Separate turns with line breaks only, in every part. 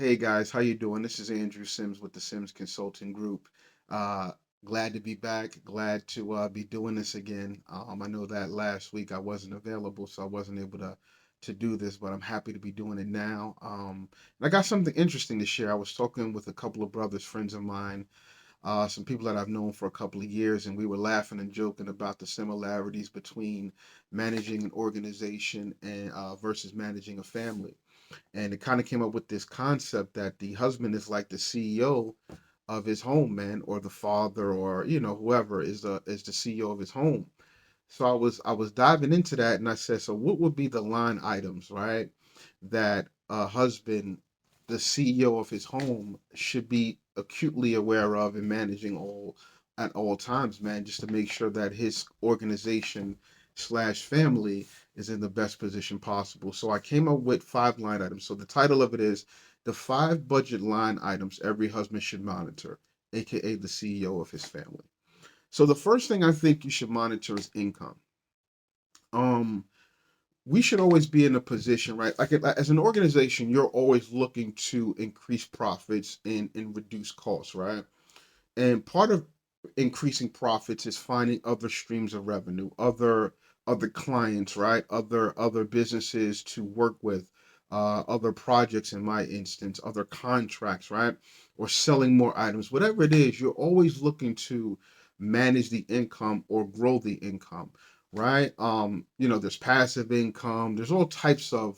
Hey guys, how you doing? This is Andrew Sims with the Sims Consulting Group. Uh, Glad to be back. Glad to be doing this again. I know that last week I wasn't available, so I wasn't able to do this, but I'm happy to be doing it now. And I got something interesting to share. I was talking with a couple of brothers, friends of mine, some people that I've known for a couple of years, and we were laughing and joking about the similarities between managing an organization and versus managing a family. And it kind of came up with this concept that the husband is like the CEO of his home, man, or the father, or whoever is the CEO of his home. So I was diving into that, and I said, so what would be the line items, right, that a husband, the CEO of his home, should be acutely aware of and managing all at all times, man, just to make sure that his organization slash family is in the best position possible. So I came up with five line items. So the title of it is the five budget line items every husband should monitor, aka the CEO of his family. So the first thing I think you should monitor is income. Um, we should always be in a position, right? Like as an organization, you're always looking to increase profits and reduce costs, right? And part of increasing profits is finding other streams of revenue, other clients, right? Other businesses to work with, other projects in my instance, other contracts, right? Or selling more items. Whatever it is, you're always looking to manage the income or grow the income, right? There's passive income, there's all types of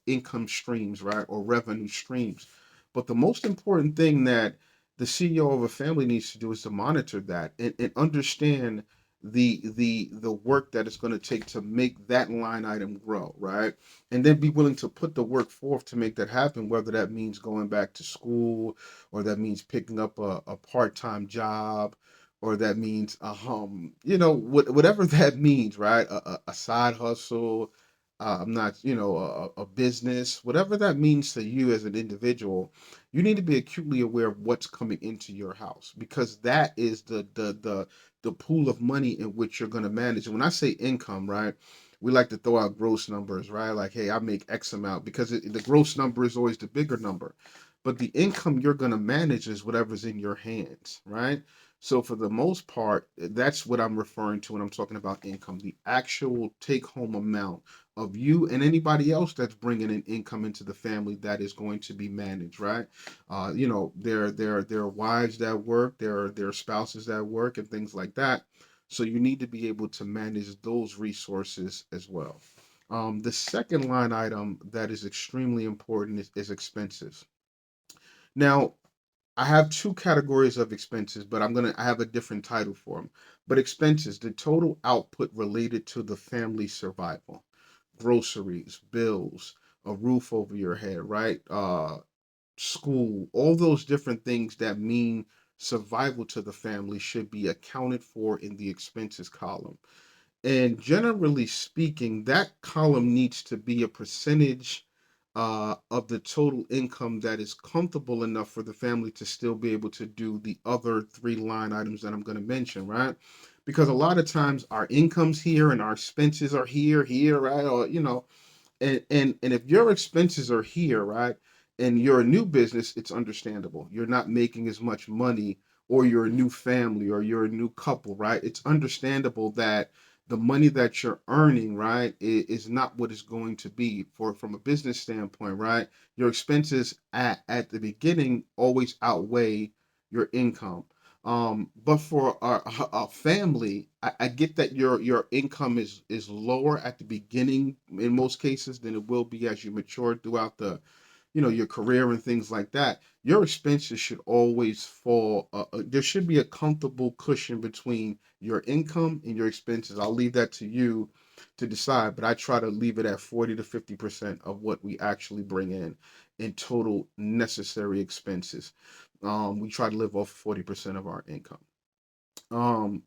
income streams, right? Or revenue streams. But the most important thing that the CEO of a family needs to do is to monitor that and understand the work that it's going to take to make that line item grow, right? And then be willing to put the work forth to make that happen, whether that means going back to school, or that means picking up a part-time job, or that means whatever that means, right? A side hustle, I'm not, a business, whatever that means to you as an individual. You need to be acutely aware of what's coming into your house, because that is the pool of money in which you're going to manage. And when I say income, right, we like to throw out gross numbers, right? Like, hey, I make X amount, because the gross number is always the bigger number. But the income you're going to manage is whatever's in your hands, right? So for the most part, that's what I'm referring to when I'm talking about income, the actual take home amount of you and anybody else that's bringing an income into the family that is going to be managed, right? There are wives that work, there are spouses that work, and things like that. So you need to be able to manage those resources as well. The second line item that is extremely important is expenses. Now, I have two categories of expenses, but I have a different title for them. But expenses, the total output related to the family survival, groceries, bills, a roof over your head, right? School, all those different things that mean survival to the family should be accounted for in the expenses column. And generally speaking, that column needs to be a percentage of the total income that is comfortable enough for the family to still be able to do the other three line items that I'm going to mention, right? Because a lot of times our income's here and our expenses are here, right? Or and if your expenses are here, right, and you're a new business, it's understandable. You're not making as much money, or you're a new family, or you're a new couple, right? It's understandable that the money that you're earning, right, is not what it's going to be for from a business standpoint, right? Your expenses at the beginning always outweigh your income. But for our family, I get that your income is lower at the beginning in most cases than it will be as you mature throughout your career and things like that. Your expenses should always fall. There should be a comfortable cushion between your income and your expenses. I'll leave that to you to decide, but I try to leave it at 40 to 50% of what we actually bring in total necessary expenses. We try to live off 40% of our income.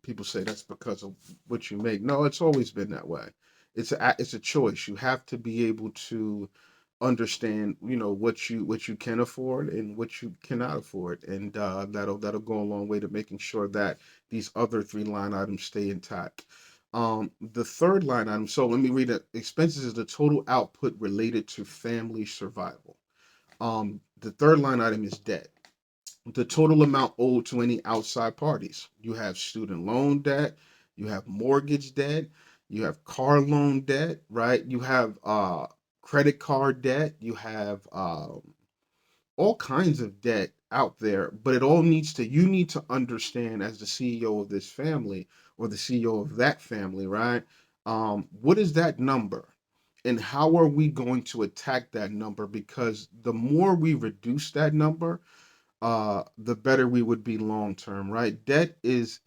People say that's because of what you make. No, it's always been that way. It's a choice. You have to be able to understand, what you can afford and what you cannot afford, and that'll go a long way to making sure that these other three line items stay intact. The third line item. So let me read it. Expenses is the total output related to family survival. The third line item is debt. The total amount owed to any outside parties. You have student loan debt, you have mortgage debt, you have car loan debt, right? You have credit card debt, you have all kinds of debt out there, but it all needs to, you need to understand as the CEO of this family or the CEO of that family, right? What is that number? And how are we going to attack that number? Because the more we reduce that number, the better we would be long term, right? Debt is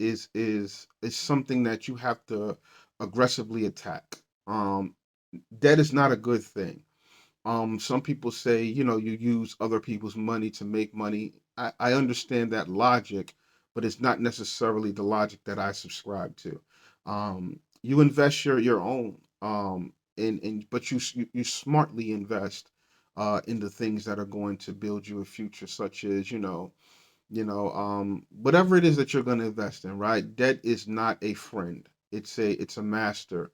something that you have to aggressively attack. Debt is not a good thing. Some people say, you use other people's money to make money. I understand that logic, but it's not necessarily the logic that I subscribe to. You invest your own, but you smartly invest in the things that are going to build you a future, such as, whatever it is that you're going to invest in, right? Debt is not a friend. It's a master.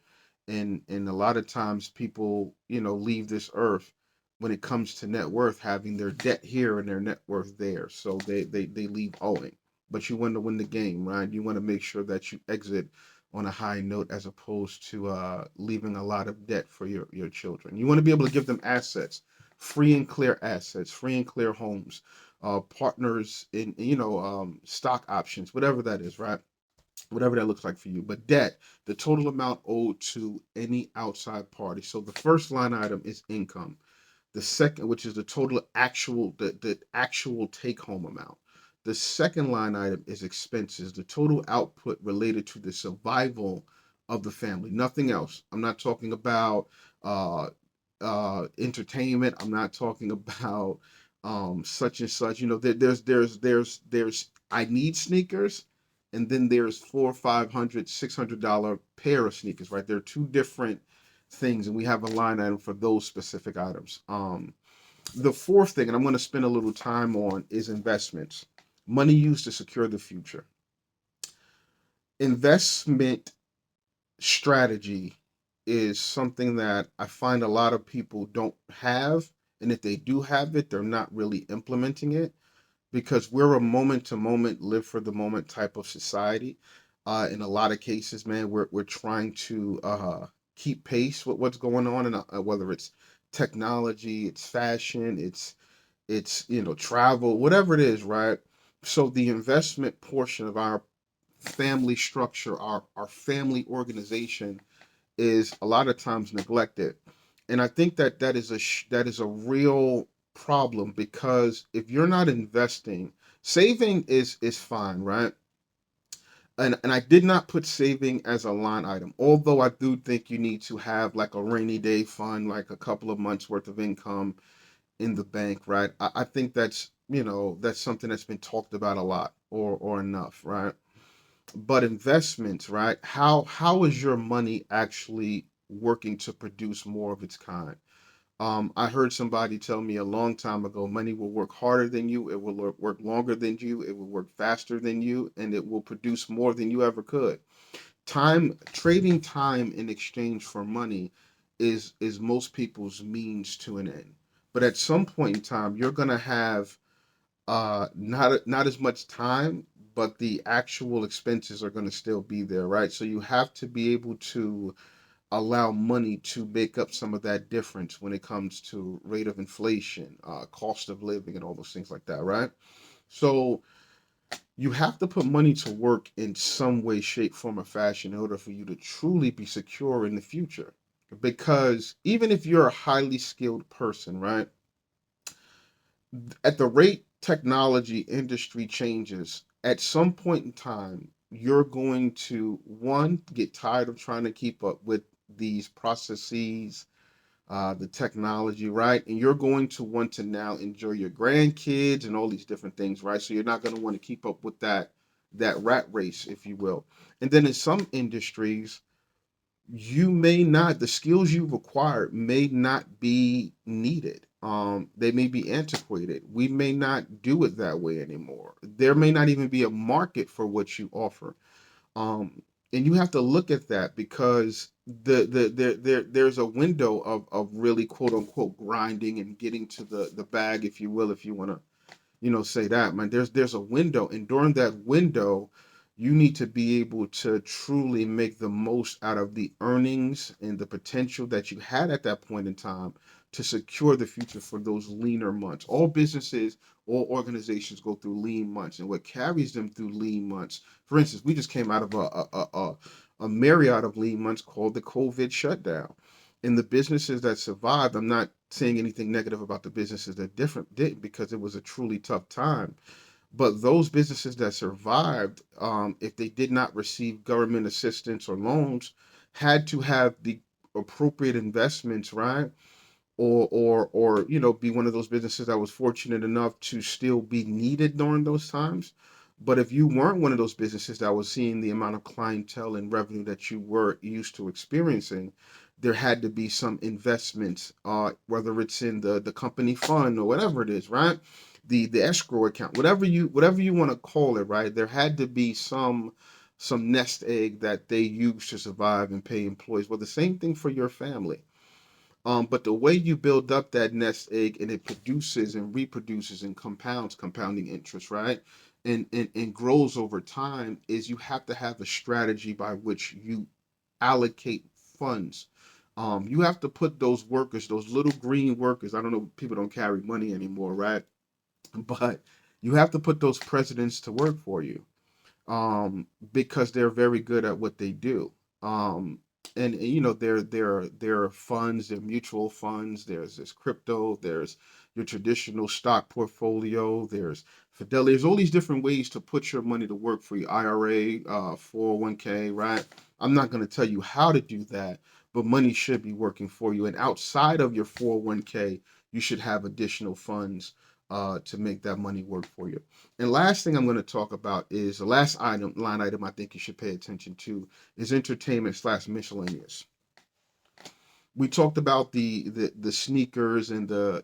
And a lot of times people, leave this earth when it comes to net worth, having their debt here and their net worth there. So they leave owing. But you want to win the game, right? You want to make sure that you exit on a high note as opposed to leaving a lot of debt for your children. You want to be able to give them assets, free and clear assets, free and clear homes, partners in, stock options, whatever that is, right? Whatever that looks like for you. But debt, the total amount owed to any outside party. So the first line item is income. The second, which is the total actual, the actual take home amount. The second line item is expenses, the total output related to the survival of the family. Nothing else. I'm not talking about uh, entertainment. I'm not talking about such and such. There's I need sneakers, and then there's four, 500, $600 pair of sneakers. Right, they're two different things, and we have a line item for those specific items. The fourth thing, and I'm going to spend a little time on, is investments. Money used to secure the future. Investment strategy is something that I find a lot of people don't have. And if they do have it, they're not really implementing it because we're a moment to moment, live for the moment type of society. In a lot of cases, man, we're trying to keep pace with what's going on, and whether it's technology, it's fashion, it's travel, whatever it is, right? So the investment portion of our family structure, our family organization, is a lot of times neglected. And I think that that is a real problem because if you're not investing, saving is fine, right? And I did not put saving as a line item, although I do think you need to have like a rainy day fund, like a couple of months worth of income in the bank, right? I think that's something that's been talked about a lot or enough, right? But investments, right? How is your money actually working to produce more of its kind? I heard somebody tell me a long time ago, money will work harder than you, it will work longer than you, it will work faster than you, and it will produce more than you ever could. Trading time in exchange for money is most people's means to an end. But at some point in time, you're gonna have not as much time, but the actual expenses are going to still be there, right? So you have to be able to allow money to make up some of that difference when it comes to rate of inflation, cost of living, and all those things like that, right? So you have to put money to work in some way, shape, form, or fashion in order for you to truly be secure in the future. Because even if you're a highly skilled person, right? At the rate technology industry changes, at some point in time, you're going to one get tired of trying to keep up with these processes, the technology, right? And you're going to want to now enjoy your grandkids and all these different things, right? So you're not going to want to keep up with that rat race, if you will. And then in some industries, you may not, the skills you've acquired may not be needed. They may be antiquated. We may not do it that way anymore. There may not even be a market for what you offer. um and you have to look at that because there's a window of really quote unquote grinding and getting to the bag, if you will, if you want to, say that, man. There's a window, and during that window, you need to be able to truly make the most out of the earnings and the potential that you had at that point in time to secure the future for those leaner months. All businesses, all organizations go through lean months, and what carries them through lean months. For instance, we just came out of a myriad of lean months called the COVID shutdown. And the businesses that survived, I'm not saying anything negative about the businesses that different didn't, because it was a truly tough time. But those businesses that survived, if they did not receive government assistance or loans, had to have the appropriate investments, right? Or be one of those businesses that was fortunate enough to still be needed during those times. But if you weren't one of those businesses that was seeing the amount of clientele and revenue that you were used to experiencing, there had to be some investments, whether it's in the company fund or whatever it is, right? The escrow account, whatever you want to call it, right? There had to be some nest egg that they used to survive and pay employees. Well, the same thing for your family. But the way you build up that nest egg, and it produces and reproduces and compounds, compounding interest, right? And grows over time, is you have to have a strategy by which you allocate funds. You have to put those workers, those little green workers. I don't know, people don't carry money anymore, right? But you have to put those presidents to work for you, because they're very good at what they do. Um, and there are funds, there are mutual funds, there's crypto, there's your traditional stock portfolio, there's Fidelity, there's all these different ways to put your money to work for your IRA, 401k, right? I'm not going to tell you how to do that, but money should be working for you. And outside of your 401k, you should have additional funds to make that money work for you. And last thing I'm going to talk about is the last line item I think you should pay attention to is entertainment slash miscellaneous. We talked about the sneakers and the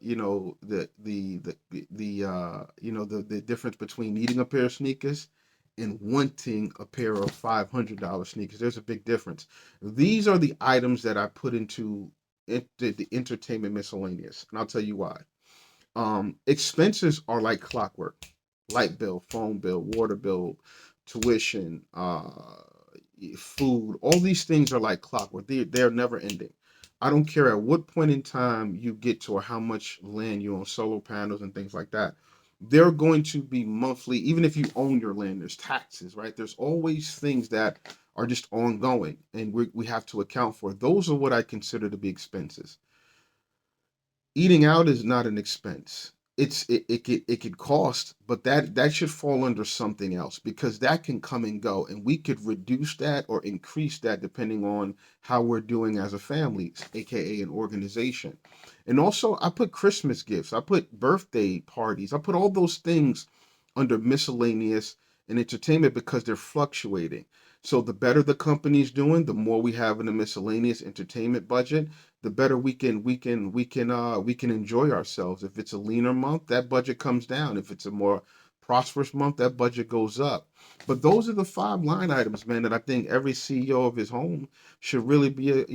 difference between needing a pair of sneakers and wanting a pair of $500 sneakers. There's a big difference. These are the items that I put into the entertainment miscellaneous, and I'll tell you why. Expenses are like clockwork: light bill, phone bill, water bill, tuition, food. All these things are like clockwork. They're never ending. I don't care at what point in time you get to, or how much land you own, solar panels and things like that. They're going to be monthly. Even if you own your land, there's taxes, right? There's always things that are just ongoing, and we have to account for. Those are what I consider to be expenses. Eating out is not an expense. It could cost, but that should fall under something else, because that can come and go, and we could reduce that or increase that depending on how we're doing as a family, aka an organization. And also, I put Christmas gifts, I put birthday parties, I put all those things under miscellaneous and entertainment, because they're fluctuating. So the better the company's doing, the more we have in the miscellaneous entertainment budget, the better we can enjoy ourselves. If it's a leaner month, that budget comes down. If it's a more prosperous month, that budget goes up. But those are the five line items, man, that I think every CEO of his home should really be,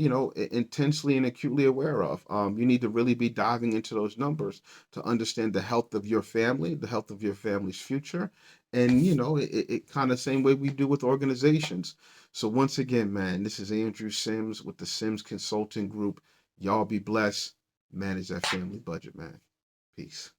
intensely and acutely aware of. You need to really be diving into those numbers to understand the health of your family, the health of your family's future, and it kind of same way we do with organizations. So once again, man, this is Andrew Sims with the Sims Consulting Group. Y'all be blessed. Manage that family budget, man. Peace.